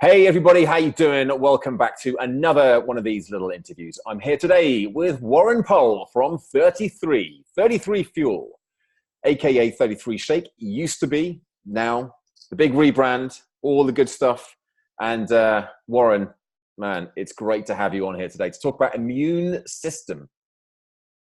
Hey everybody, how you doing? Welcome back to another one of these little interviews. I'm here today with Warren Pohl from 33 Fuel, aka 33 Shake. Used to be, now the big rebrand, all the good stuff. And Warren, man, it's great to have you on here today to talk about immune system.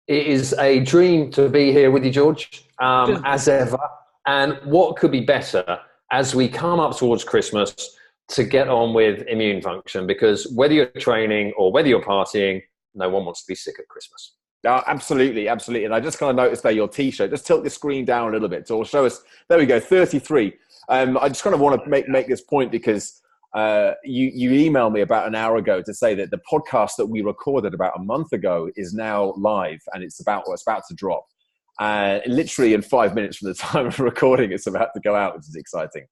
It is a dream to be here with you, George, as ever. And what could be better as we come up towards Christmas to get on with immune function? Because whether you're training or whether you're partying, no one wants to be sick at Christmas. Oh, absolutely, absolutely. And I just kind of noticed there your T-shirt. Just tilt the screen down a little bit to show us. There we go, 33. I just kind of want to make this point because you emailed me about an hour ago to say that the podcast that we recorded about a month ago is now live and it's about to drop. Literally in 5 minutes from the time of recording, it's about to go out, which is exciting.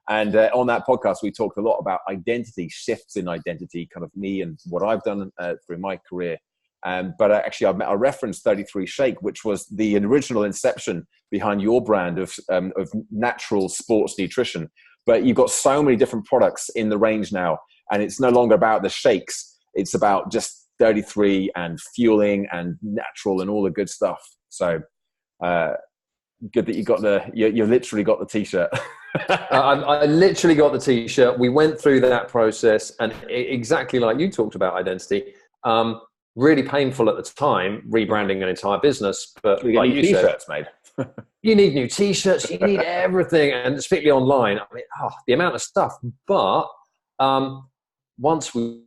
And on that podcast, we talked a lot about identity, shifts in identity, kind of me and what I've done through my career. But actually, I referenced 33 Shake, which was the original inception behind your brand of natural sports nutrition. But you've got so many different products in the range now, and it's no longer about the shakes. It's about just 33 and fueling and natural and all the good stuff. So good that you literally got the T-shirt. I literally got the T-shirt. We went through that process, and exactly like you talked about identity, really painful at the time, rebranding an entire business. But like you T-shirts made. You need new T-shirts, you need everything, and particularly online. I mean, the amount of stuff. But once we've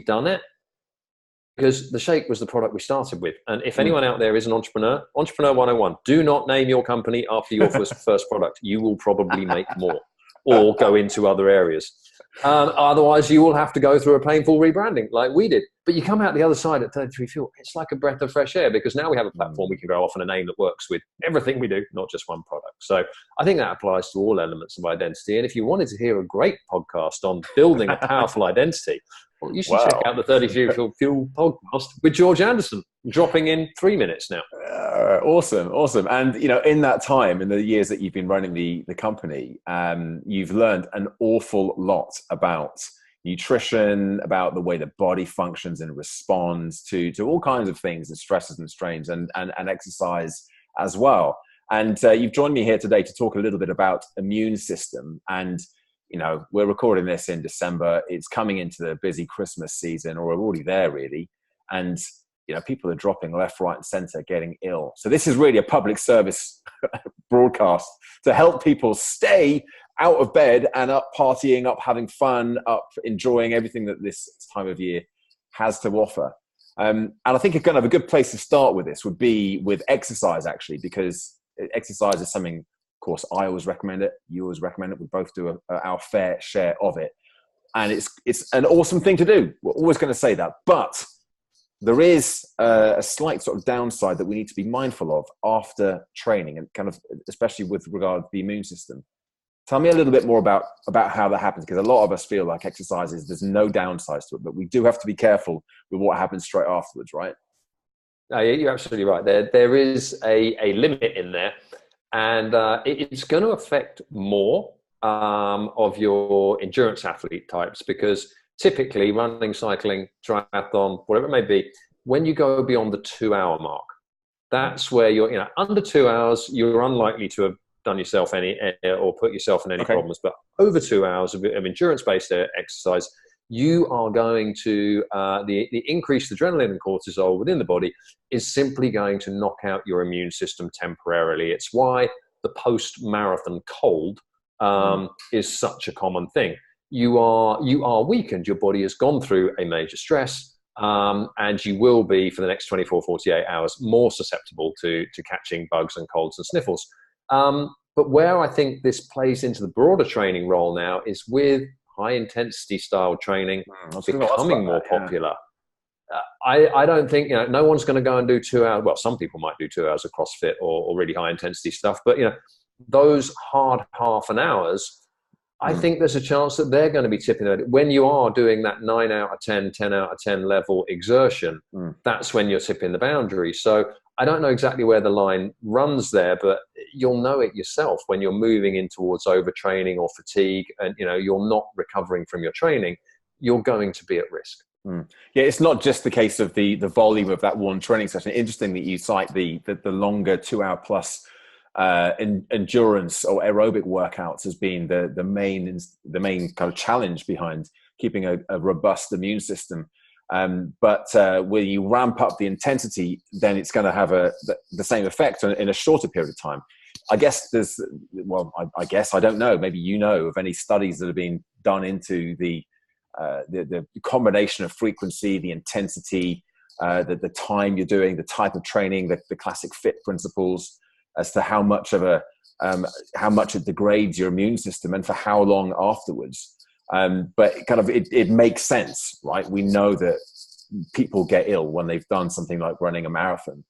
done it, because the shake was the product we started with. And if anyone out there is an entrepreneur 101, do not name your company after your first product. You will probably make more or go into other areas. Otherwise, you will have to go through a painful rebranding like we did. But you come out the other side at 33 Fuel, it's like a breath of fresh air because now we have a platform we can go off on a name that works with everything we do, not just one product. So I think that applies to all elements of identity. And if you wanted to hear a great podcast on building a powerful identity, well, you should check out the 33 Fuel podcast with George Anderson, dropping in 3 minutes now. Awesome. And, in that time, in the years that you've been running the company, you've learned an awful lot about nutrition, about the way the body functions and responds to all kinds of things and stresses and strains and exercise as well. And you've joined me here today to talk a little bit about immune system. And we're recording this in December. It's coming into the busy Christmas season, or we're already there really. And, people are dropping left, right, and center, getting ill. So this is really a public service broadcast to help people stay out of bed and up partying, up having fun, up enjoying everything that this time of year has to offer. And I think a kind of a good place to start with this would be with exercise, actually, because exercise is something, of course, I always recommend it. You always recommend it. We both do our fair share of it. And it's an awesome thing to do. We're always going to say that. But there is a slight sort of downside that we need to be mindful of after training, and kind of, especially with regard to the immune system. Tell me a little bit more about how that happens, because a lot of us feel like exercises, there's no downsides to it, but we do have to be careful with what happens straight afterwards, right? No, you're absolutely right. There is a limit in there. And it's going to affect more of your endurance athlete types, because typically running, cycling, triathlon, whatever it may be, when you go beyond the 2 hour mark, that's where you're, under 2 hours, you're unlikely to have done yourself any or put yourself in any problems. But over 2 hours of endurance-based exercise, you are going to, the increased adrenaline and cortisol within the body is simply going to knock out your immune system temporarily. It's why the post-marathon cold is such a common thing. You are weakened. Your body has gone through a major stress, and you will be, for the next 24, 48 hours, more susceptible to catching bugs and colds and sniffles. But where I think this plays into the broader training role now is with high-intensity style training becoming more popular. I don't think, no one's going to go and do 2 hours. Well, some people might do 2 hours of CrossFit or really high-intensity stuff. But, those hard half an hours, I think there's a chance that they're going to be tipping it. When you are doing that 9 out of 10, 10 out of 10 level exertion, that's when you're tipping the boundary. So I don't know exactly where the line runs there, but you'll know it yourself when you're moving in towards overtraining or fatigue, and you're not recovering from your training, you're going to be at risk. Yeah, it's not just the case of the volume of that one training session. Interesting that you cite the longer 2 hour plus endurance or aerobic workouts as being the main kind of challenge behind keeping a robust immune system. But when you ramp up the intensity, then it's going to have the same effect in a shorter period of time. I guess I guess I don't know. Maybe you know of any studies that have been done into the combination of frequency, the intensity, the time you're doing, the type of training, the classic fit principles, as to how much it degrades your immune system and for how long afterwards. But it makes sense, right? We know that people get ill when they've done something like running a marathon.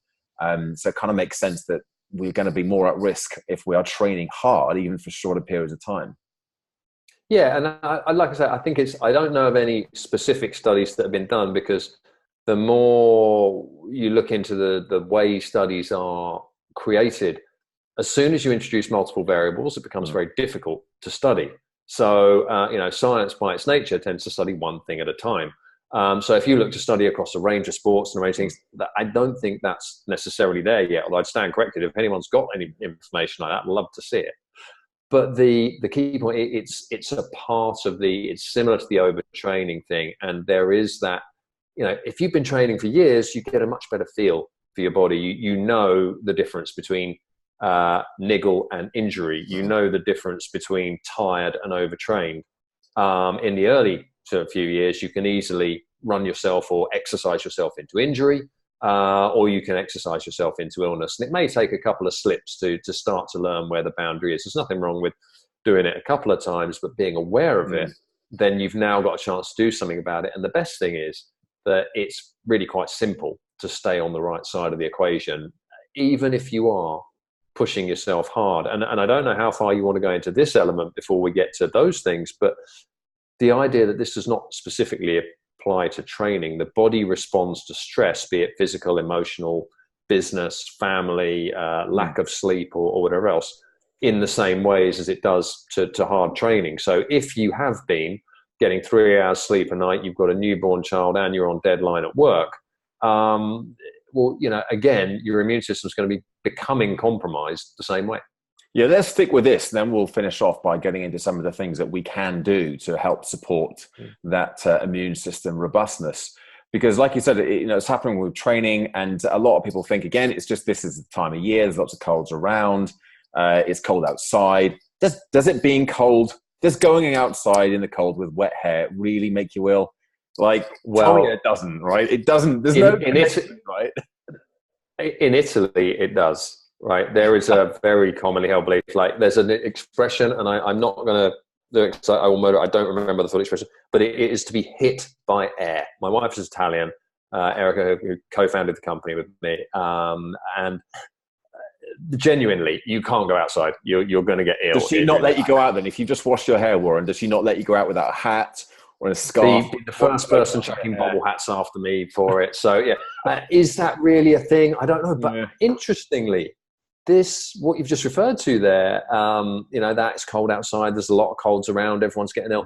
So it kind of makes sense that we're going to be more at risk if we are training hard, even for shorter periods of time. Yeah, and I like I say, I think I don't know of any specific studies that have been done, because the more you look into the way studies are created, as soon as you introduce multiple variables, it becomes very difficult to study. So, science by its nature tends to study one thing at a time. So if you look to study across a range of sports and a range of things, I don't think that's necessarily there yet, although I'd stand corrected. If anyone's got any information like that, I'd love to see it. But the key point, it's a part of it's similar to the overtraining thing. And there is that, if you've been training for years, you get a much better feel for your body. You know the difference between niggle and injury. You know the difference between tired and overtrained. In the early few years, you can easily run yourself or exercise yourself into injury, or you can exercise yourself into illness. And it may take a couple of slips to start to learn where the boundary is. There's nothing wrong with doing it a couple of times, but being aware of it, then you've now got a chance to do something about it. And the best thing is that it's really quite simple to stay on the right side of the equation, even if you are pushing yourself hard. And I don't know how far you want to go into this element before we get to those things, but the idea that this does not specifically apply to training. The body responds to stress, be it physical, emotional, business, family, lack of sleep, or whatever else, in the same ways as it does to hard training. So if you have been getting 3 hours sleep a night, you've got a newborn child, and you're on deadline at work, again, your immune system is going to be becoming compromised the same way. Yeah, let's stick with this. Then we'll finish off by getting into some of the things that we can do to help support that immune system robustness. Because like you said, it's happening with training, and a lot of people think, again, it's just this is the time of year, there's lots of colds around, it's cold outside. Does it being cold, does going outside in the cold with wet hair really make you ill? Tell me it doesn't, right? It doesn't. There's no connection, right? In Italy, it does. Right, there is a very commonly held belief. There's an expression, and I'm not going to do it because I don't remember the full expression, but it is to be hit by air. My wife is Italian, Erica, who co-founded the company with me, and genuinely, you can't go outside. You're going to get ill. Does she not let you go out then? If you just washed your hair, Warren, does she not let you go out without a hat or a scarf? The first person chucking bobble hats after me for it. So yeah, is that really a thing? I don't know. But interestingly, what you've just referred to there, that it's cold outside, there's a lot of colds around, everyone's getting ill.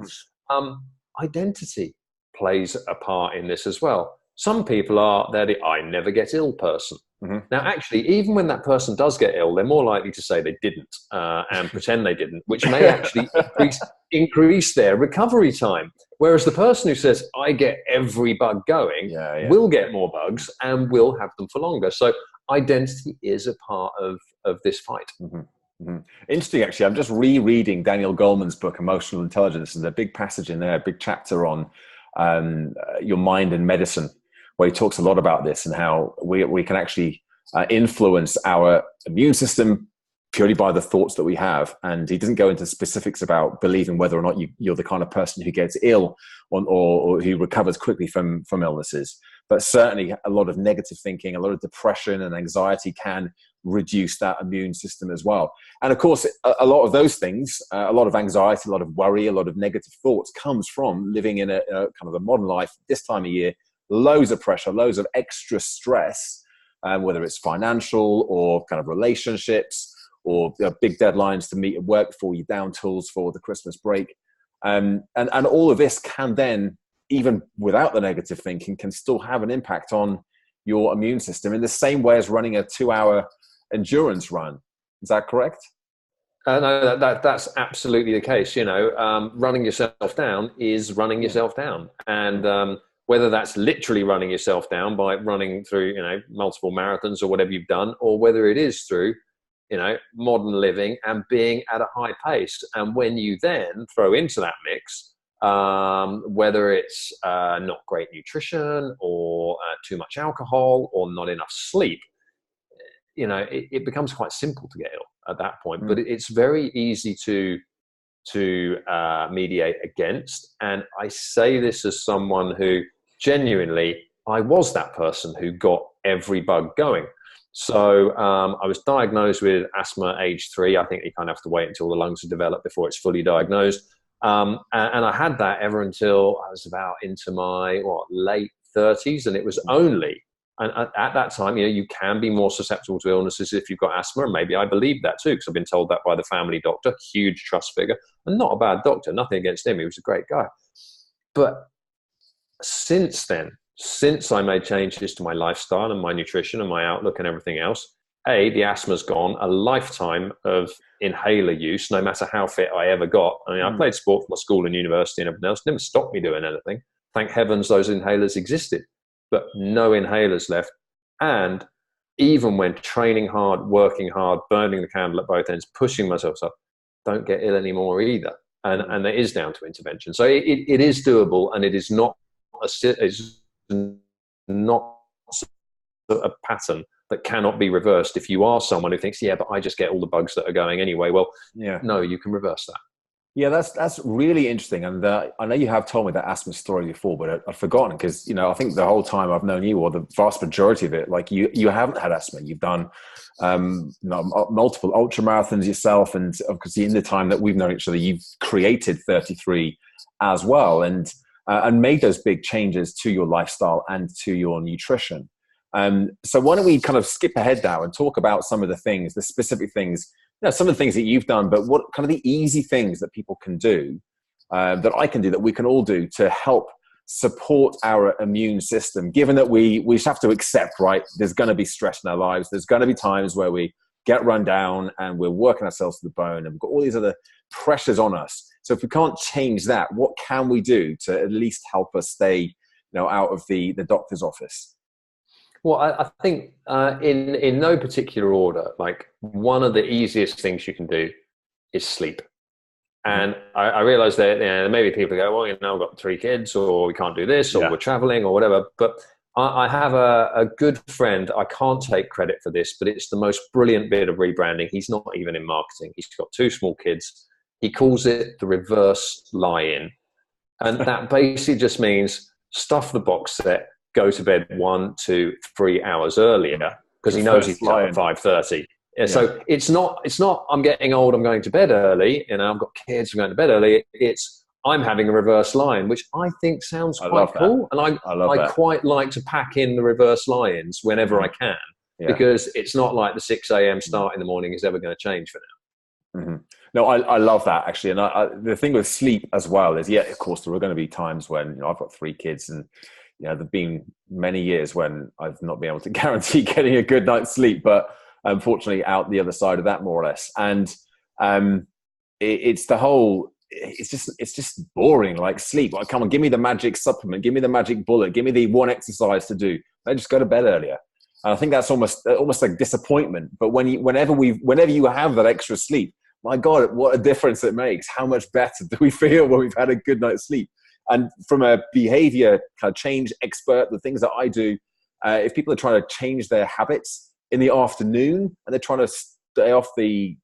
Identity plays a part in this as well. Some people they're the I never get ill person. Now, actually, even when that person does get ill, they're more likely to say they didn't and pretend they didn't, which may actually increase their recovery time. Whereas the person who says, I get every bug going, will get more bugs and will have them for longer. So identity is a part of this fight. Interesting, actually. I'm just rereading Daniel Goleman's book, Emotional Intelligence. There's a big passage in there, a big chapter on your mind and medicine, where he talks a lot about this and how we can actually influence our immune system purely by the thoughts that we have. And he doesn't go into specifics about believing whether or not you're the kind of person who gets ill or who recovers quickly from illnesses. But certainly a lot of negative thinking, a lot of depression and anxiety can reduce that immune system as well. And of course, a lot of those things, a lot of anxiety, a lot of worry, a lot of negative thoughts comes from living in a kind of a modern life this time of year, loads of pressure, loads of extra stress, whether it's financial or kind of relationships or big deadlines to meet at work before you're down tools for the Christmas break. And all of this can then, even without the negative thinking, can still have an impact on your immune system in the same way as running a 2-hour endurance run. Is that correct? No, that's absolutely the case. Running yourself down is running yourself down. And whether that's literally running yourself down by running through, multiple marathons or whatever you've done, or whether it is through, modern living and being at a high pace. And when you then throw into that mix, whether it's not great nutrition or too much alcohol or not enough sleep, it becomes quite simple to get ill at that point. But it's very easy to mediate against. And I say this as someone who genuinely, I was that person who got every bug going. So I was diagnosed with asthma age 3. I think you kind of have to wait until the lungs are developed before it's fully diagnosed. And I had that ever until I was about into my late 30s. And it was only, and at that time, you can be more susceptible to illnesses if you've got asthma. And maybe I believe that too, because I've been told that by the family doctor, huge trust figure, and not a bad doctor, nothing against him. He was a great guy. But since then, since I made changes to my lifestyle and my nutrition and my outlook and everything else, the asthma's gone. A lifetime of inhaler use, no matter how fit I ever got. I mean, I played sport for my school and university and everything else. Never stopped me doing anything. Thank heavens those inhalers existed, but no inhalers left. And even when training hard, working hard, burning the candle at both ends, pushing myself up, don't get ill anymore either. And that is down to intervention. So it is doable, and it is not a pattern that cannot be reversed. If you are someone who thinks, but I just get all the bugs that are going anyway, well, no, you can reverse that. Yeah, that's really interesting. And I know you have told me that asthma story before, but I've forgotten because, I think the whole time I've known you, or the vast majority of it, like you haven't had asthma. You've done multiple ultra marathons yourself. And because in the time that we've known each other, you've created 33 as well, and made those big changes to your lifestyle and to your nutrition. So why don't we kind of skip ahead now and talk about some of the things, the specific things, some of the things that you've done, but what kind of the easy things that people can do, that I can do, that we can all do to help support our immune system, given that we just have to accept, right, there's going to be stress in our lives. There's going to be times where we get run down and we're working ourselves to the bone and we've got all these other pressures on us. So if we can't change that, what can we do to at least help us stay, out of the doctor's office? Well, I think in no particular order, like one of the easiest things you can do is sleep. And I realize that maybe people go, well, I've got 3 kids, or we can't do this, or we're traveling, or whatever. But I have a good friend. I can't take credit for this, but it's the most brilliant bit of rebranding. He's not even in marketing. He's got 2 small kids. He calls it the reverse lie-in. And that basically just means stuff the box set, go to bed 1, 2, 3 hours earlier, because he knows he's up at 5:30. Yeah. So it's not I'm getting old, I'm going to bed early, I've got kids, I'm going to bed early. It's I'm having a reverse line, which I think sounds quite cool. And I quite like to pack in the reverse lie-ins whenever I can, because it's not like the 6 a.m. start in the morning is ever going to change for now. Mm-hmm. No, I love that actually. And the thing with sleep as well is, of course, there are going to be times when I've got 3 kids, and there've been many years when I've not been able to guarantee getting a good night's sleep, but unfortunately out the other side of that, more or less. And it's just boring, like sleep. Like, come on, give me the magic supplement, give me the magic bullet, give me the one exercise to do. I just go to bed earlier. And I think that's almost like disappointment. But whenever you have that extra sleep, my God, what a difference it makes. How much better do we feel when we've had a good night's sleep? And from a behavior kind of change expert, the things that I do, if people are trying to change their habits in the afternoon and they're trying to stay off the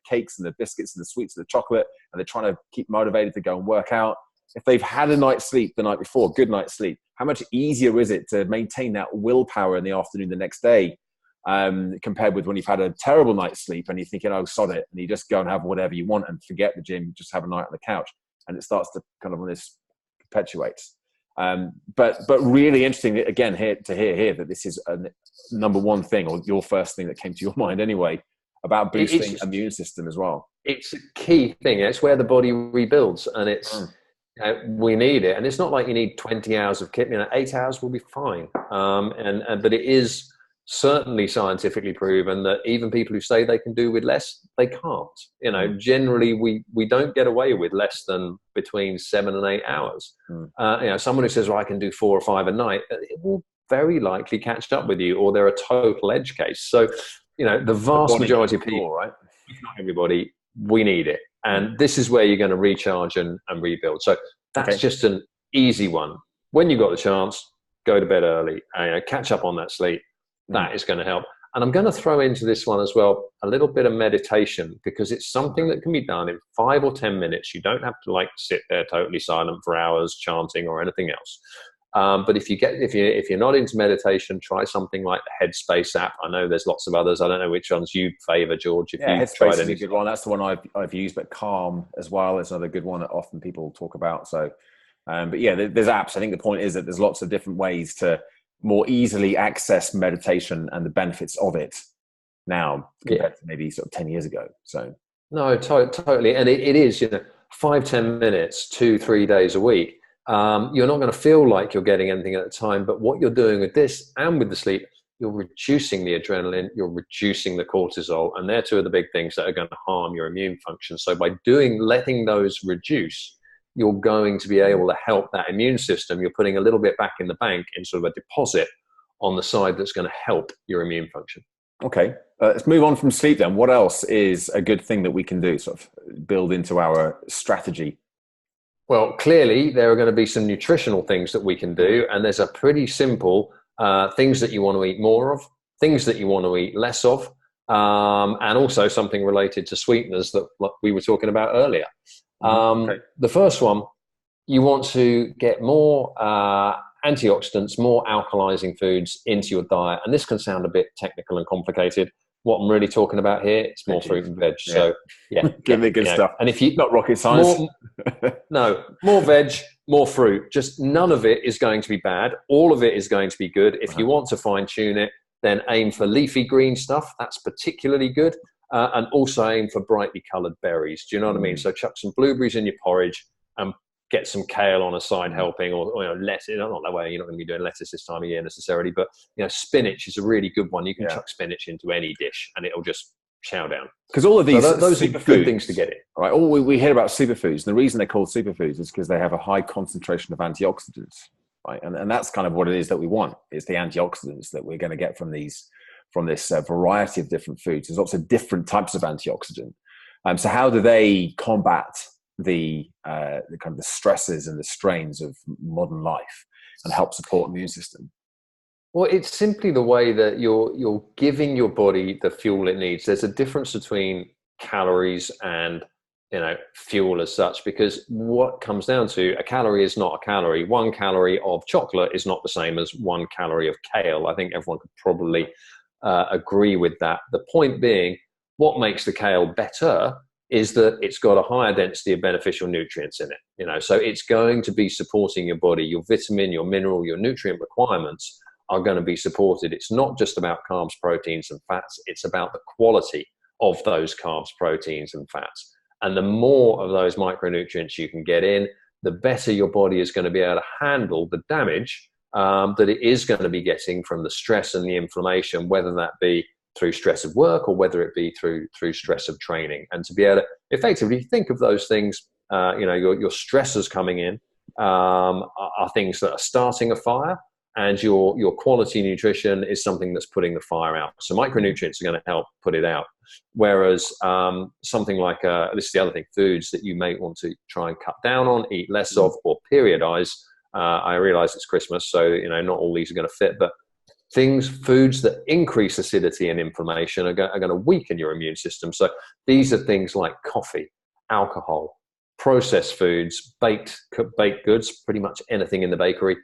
cakes and the biscuits and the sweets and the chocolate, and they're trying to keep motivated to go and work out, if they've had a night's sleep the night before, good night's sleep, how much easier is it to maintain that willpower in the afternoon the next day compared with when you've had a terrible night's sleep and you're thinking, oh, sod it, and you just go and have whatever you want and forget the gym, just have a night on the couch, and it starts to kind of, this perpetuates. But really interesting again to hear that this is a number one thing, or your first thing that came to your mind anyway, about boosting immune system as well. It's a key thing. It's where the body rebuilds, and it's we need it. And it's not like you need 20 hours of kit. 8 hours will be fine. But it is certainly scientifically proven that even people who say they can do with less, they can't. Generally we don't get away with less than between 7 and 8 hours. Someone who says, well, I can do 4 or 5 a night, it will very likely catch up with you, or they're a total edge case. So the vast majority of people, right, if not everybody, we need it. And this is where you're going to recharge and rebuild. So that's just an easy one. When you've got the chance, go to bed early, catch up on that sleep. That is going to help. And I'm going to throw into this one as well a little bit of meditation, because it's something that can be done in 5 or 10 minutes. You don't have to sit there totally silent for hours chanting or anything else. But if you're not into meditation, try something like the Headspace app. I know there's lots of others. I don't know which ones you favor, George. Headspace is a good one. That's the one I've used. But Calm as well is another good one that often people talk about. So, but yeah, there's apps. I think the point is that there's lots of different ways to more easily access meditation and the benefits of it now compared to maybe sort of 10 years ago. So no, totally. And it is, 5-10 minutes, 2-3 days a week. You're not going to feel like you're getting anything at the time, but what you're doing with this and with the sleep, you're reducing the adrenaline, you're reducing the cortisol, and they're two of the big things that are going to harm your immune function. So by letting those reduce, you're going to be able to help that immune system. You're putting a little bit back in the bank in sort of a deposit on the side that's going to help your immune function. Okay, let's move on from sleep then. What else is a good thing that we can do, sort of build into our strategy? Well, clearly there are going to be some nutritional things that we can do, and there's a pretty simple things that you want to eat more of, things that you want to eat less of, and also something related to sweeteners that we were talking about earlier. The first one, you want to get more antioxidants, more alkalizing foods into your diet. And this can sound a bit technical and complicated. What I'm really talking about here, it's more fruit and veg. Yeah. So give me good stuff. And if you not rocket science, more veg, more fruit. Just none of it is going to be bad. All of it is going to be good. If you want to fine tune it, then aim for leafy green stuff. That's particularly good. And also aim for brightly coloured berries. Do you know what I mean? So chuck some blueberries in your porridge and get some kale on a side helping, or lettuce. Not that way. You're not going to be doing lettuce this time of year necessarily, but spinach is a really good one. You can chuck spinach into any dish and it'll just chow down. Because all of these those are good things to get in. Right? All we hear about superfoods, and the reason they're called superfoods is because they have a high concentration of antioxidants. Right? And that's kind of what it is that we want. It's the antioxidants that we're going to get from this variety of different foods. There's lots of different types of antioxidant. So how do they combat the kind of the stresses and the strains of modern life and help support the immune system? Well, it's simply the way that you're giving your body the fuel it needs. There's a difference between calories and fuel as such, because what comes down to a calorie is not a calorie. 1 calorie of chocolate is not the same as 1 calorie of kale. I think everyone could probably agree with that. The point being, what makes the kale better is that it's got a higher density of beneficial nutrients in it. So it's going to be supporting your body. Your vitamin, your mineral, your nutrient requirements are going to be supported. It's not just about carbs, proteins, and fats. It's about the quality of those carbs, proteins, and fats. And the more of those micronutrients you can get in, the better your body is going to be able to handle the damage that it is going to be getting from the stress and the inflammation, whether that be through stress of work or whether it be through stress of training. And to be able to effectively think of those things, your stressors coming in are things that are starting a fire, and your quality nutrition is something that's putting the fire out. So micronutrients are going to help put it out. Whereas something like, this is the other thing, foods that you may want to try and cut down on, eat less of, or periodize. I realize it's Christmas, so not all these are going to fit, but foods that increase acidity and inflammation are going to weaken your immune system. So these are things like coffee, alcohol, processed foods, baked goods, pretty much anything in the bakery,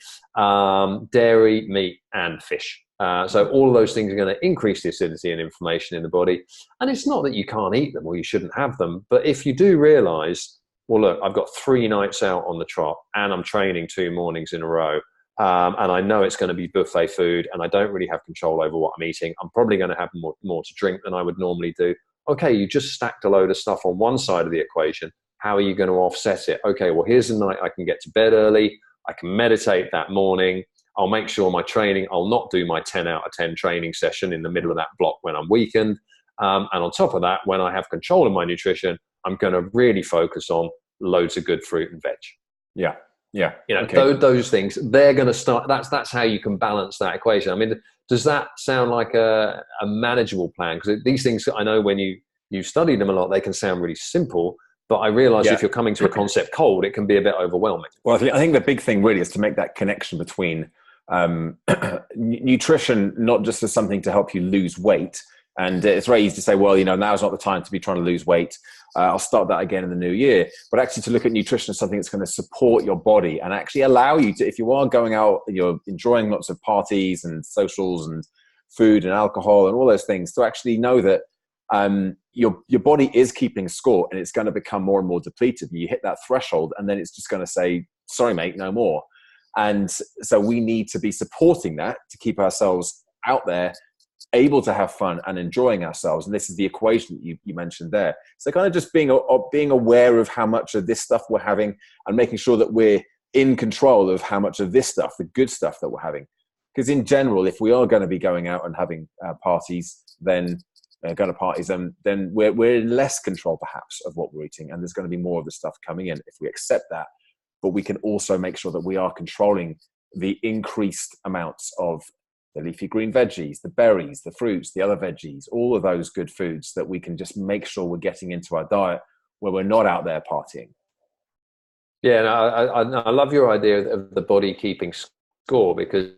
dairy, meat, and fish. So all of those things are going to increase the acidity and inflammation in the body. And it's not that you can't eat them or you shouldn't have them, but if you do realize, well, look, I've got 3 nights out on the trot and I'm training 2 mornings in a row, and I know it's going to be buffet food and I don't really have control over what I'm eating. I'm probably going to have more to drink than I would normally do. Okay, you just stacked a load of stuff on one side of the equation. How are you going to offset it? Okay, well, here's the night I can get to bed early. I can meditate that morning. I'll make sure my training, I'll not do my 10 out of 10 training session in the middle of that block when I'm weakened. And on top of that, when I have control of my nutrition, I'm going to really focus on loads of good fruit and veg. Yeah. Yeah. You know, those things, they're going to start. That's how you can balance that equation. I mean, does that sound like a manageable plan? Because these things, I know when you study them a lot, they can sound really simple. But I realize if you're coming to a concept cold, it can be a bit overwhelming. Well, I think the big thing really is to make that connection between nutrition, not just as something to help you lose weight. And it's very easy to say, well, now's not the time to be trying to lose weight. I'll start that again in the new year. But actually to look at nutrition as something that's going to support your body and actually allow you to, if you are going out, you're enjoying lots of parties and socials and food and alcohol and all those things, to actually know that your body is keeping score and it's going to become more and more depleted. You hit that threshold and then it's just going to say, sorry, mate, no more. And so we need to be supporting that to keep ourselves out there, able to have fun and enjoying ourselves. And this is the equation that you mentioned there. So kind of just being aware of how much of this stuff we're having and making sure that we're in control of how much of this stuff, the good stuff that we're having. Because in general, if we are going to be going out and having parties, then going to parties, then we're in less control perhaps of what we're eating. And there's going to be more of the stuff coming in if we accept that. But we can also make sure that we are controlling the increased amounts of the leafy green veggies, the berries, the fruits, the other veggies, all of those good foods that we can just make sure we're getting into our diet where we're not out there partying. Yeah, and I love your idea of the body keeping score, because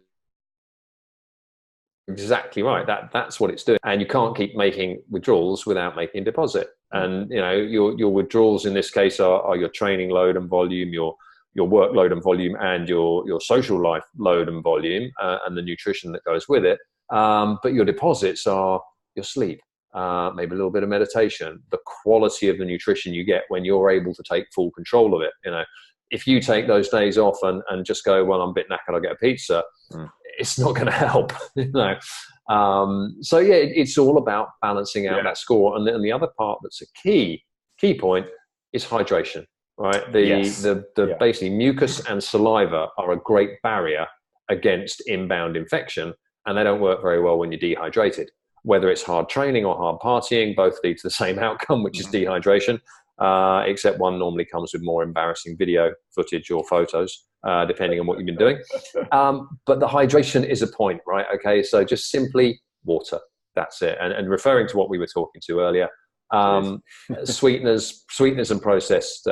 exactly right. That's what it's doing. And you can't keep making withdrawals without making a deposit. And your withdrawals in this case are your training load and volume, your workload and volume, and your social life load and volume, and the nutrition that goes with it. But your deposits are your sleep, maybe a little bit of meditation, the quality of the nutrition you get when you're able to take full control of it. If you take those days off and just go, well, I'm a bit knackered, I'll get a pizza. It's not going to help. So yeah, it's all about balancing out that score. And then the other part that's a key point is hydration. Right, basically mucus and saliva are a great barrier against inbound infection, and they don't work very well when you're dehydrated. Whether it's hard training or hard partying, both lead to the same outcome, which is dehydration, except one normally comes with more embarrassing video footage or photos, depending on what you've been doing. But the hydration is a point, right? Okay, so just simply water, that's it. And referring to what we were talking to earlier, sweeteners and processed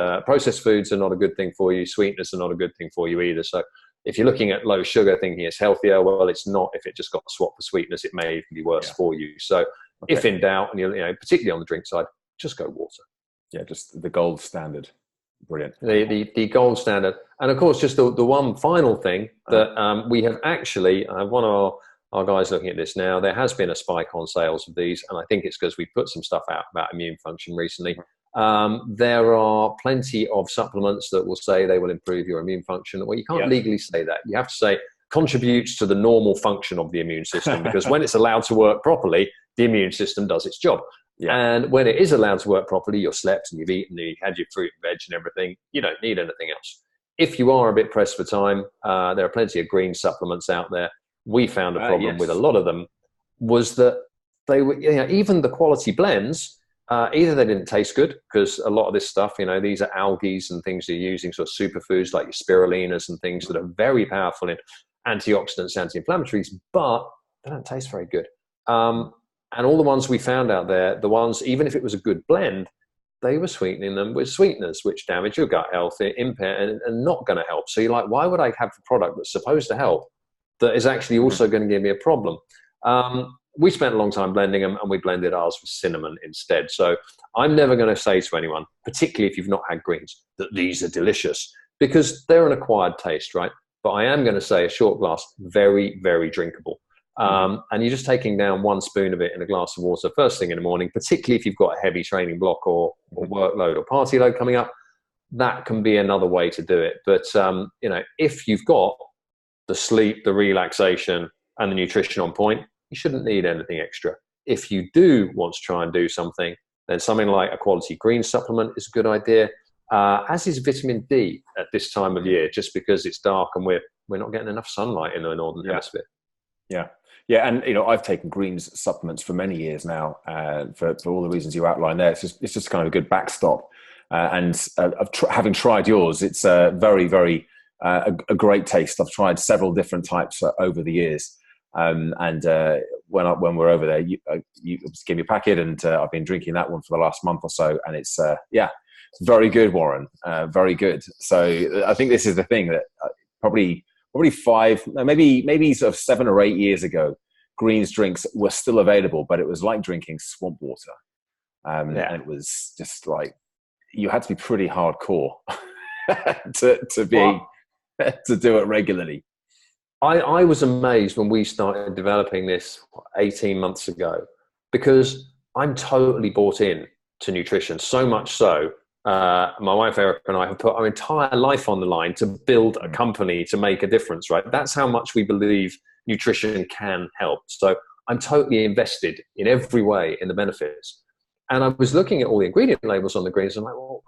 foods are not a good thing for you. Sweeteners are not a good thing for you either. So if you're looking at low sugar thinking it's healthier, well, it's not. If it just got swapped for sweeteners, it may even be worse for you. So if in doubt, and particularly on the drink side, just go water. Yeah, just the gold standard. Brilliant. The gold standard. And of course, just the one final thing that we have actually, one of our guys looking at this now, there has been a spike on sales of these, and I think it's because we put some stuff out about immune function recently. There are plenty of supplements that will say they will improve your immune function. Well, you can't legally say that. You have to say contributes to the normal function of the immune system, because when it's allowed to work properly, the immune system does its job. And when it is allowed to work properly, you're slept and you've eaten and you've had your fruit and veg and everything. You don't need anything else. If you are a bit pressed for time, there are plenty of green supplements out there. We found a problem with a lot of them was that they were, even the quality blends, either they didn't taste good, because a lot of this stuff, these are algae and things you're using, sort of superfoods like your spirulinas and things that are very powerful in antioxidants, anti-inflammatories, but they don't taste very good. And all the ones we found out there, the ones, even if it was a good blend, they were sweetening them with sweeteners, which damage your gut health, impair, and not going to help. So you're like, why would I have a product that's supposed to help that is actually also going to give me a problem? We spent a long time blending them, and we blended ours with cinnamon instead. So I'm never going to say to anyone, particularly if you've not had greens, that these are delicious, because they're an acquired taste, right? But I am going to say a short glass, very, very drinkable. And you're just taking down 1 spoon of it in a glass of water first thing in the morning, particularly if you've got a heavy training block or workload or party load coming up. That can be another way to do it. But, if you've got the sleep, the relaxation, and the nutrition on point, you shouldn't need anything extra. If you do want to try and do something, then something like a quality green supplement is a good idea, as is vitamin D at this time of year, just because it's dark and we're not getting enough sunlight in the Northern Hemisphere. Yeah. Yeah. And, I've taken greens supplements for many years now, for all the reasons you outlined there. It's just kind of a good backstop. Having tried yours, it's very, very a great taste. I've tried several different types over the years. When we're over there, you give me a packet, and I've been drinking that one for the last month or so, and it's very good, Warren. Very good. So I think this is the thing that probably 5, maybe sort of 7 or 8 years ago, greens drinks were still available, but it was like drinking swamp water, and it was just like you had to be pretty hardcore to do it regularly. I was amazed when we started developing this 18 months ago, because I'm totally bought in to nutrition, so much so my wife Erica and I have put our entire life on the line to build a company to make a difference, right? That's how much we believe nutrition can help. So I'm totally invested in every way in the benefits. And I was looking at all the ingredient labels on the greens, and I'm like, well,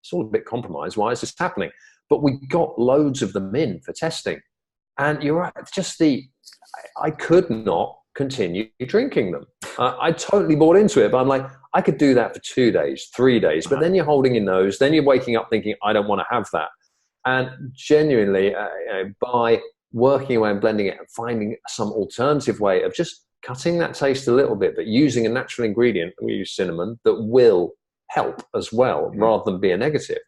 it's all a bit compromised. Why is this happening? But we got loads of them in for testing. And you're right, I could not continue drinking them. I totally bought into it, but I'm like, I could do that for 2 days, 3 days, but then you're holding your nose, then you're waking up thinking, I don't want to have that. And genuinely, by working away and blending it and finding some alternative way of just cutting that taste a little bit, but using a natural ingredient, we use cinnamon, that will help as well, rather than be a negative,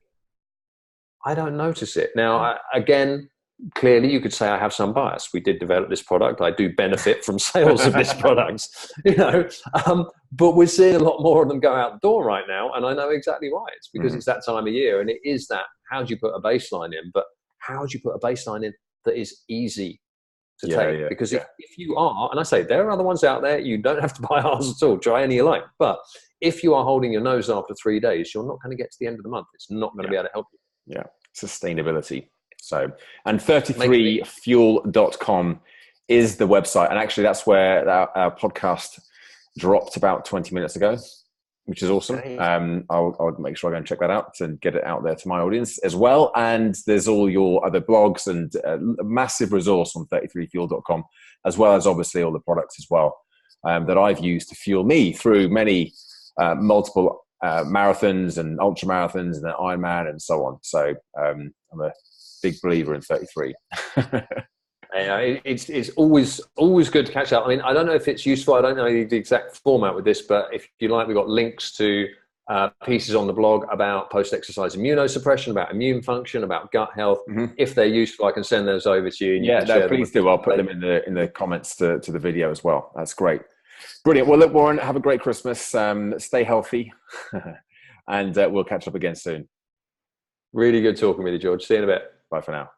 I don't notice it. Now, again, clearly you could say I have some bias. We did develop this product. I do benefit from sales of this product, but we're seeing a lot more of them go out the door right now. And I know exactly why. It's because it's that time of year, and it is that, how do you put a baseline in? But how do you put a baseline in that is easy to take? Yeah, because if you are, and I say there are other ones out there, you don't have to buy ours at all. Try any you like. But if you are holding your nose after 3 days, you're not going to get to the end of the month. It's not going to be able to help you. Yeah. Sustainability. So, and 33fuel.com is the website. And actually that's where our podcast dropped about 20 minutes ago, which is awesome. I'll make sure I go and check that out and get it out there to my audience as well. And there's all your other blogs and a massive resource on 33fuel.com, as well as obviously all the products as well, that I've used to fuel me through many multiple marathons and ultra marathons and an Ironman and so on. So I'm a big believer in 33. It's always good to catch up. I mean, I don't know if it's useful. I don't know the exact format with this, but if you like, we've got links to pieces on the blog about post-exercise immunosuppression, about immune function, about gut health. If they're useful, I can send those over to you. And please do. I'll put them in the comments to the video as well. That's great. Brilliant. Well, look, Warren, have a great Christmas. Stay healthy, and we'll catch up again soon. Really good talking with you, George. See you in a bit. Bye for now.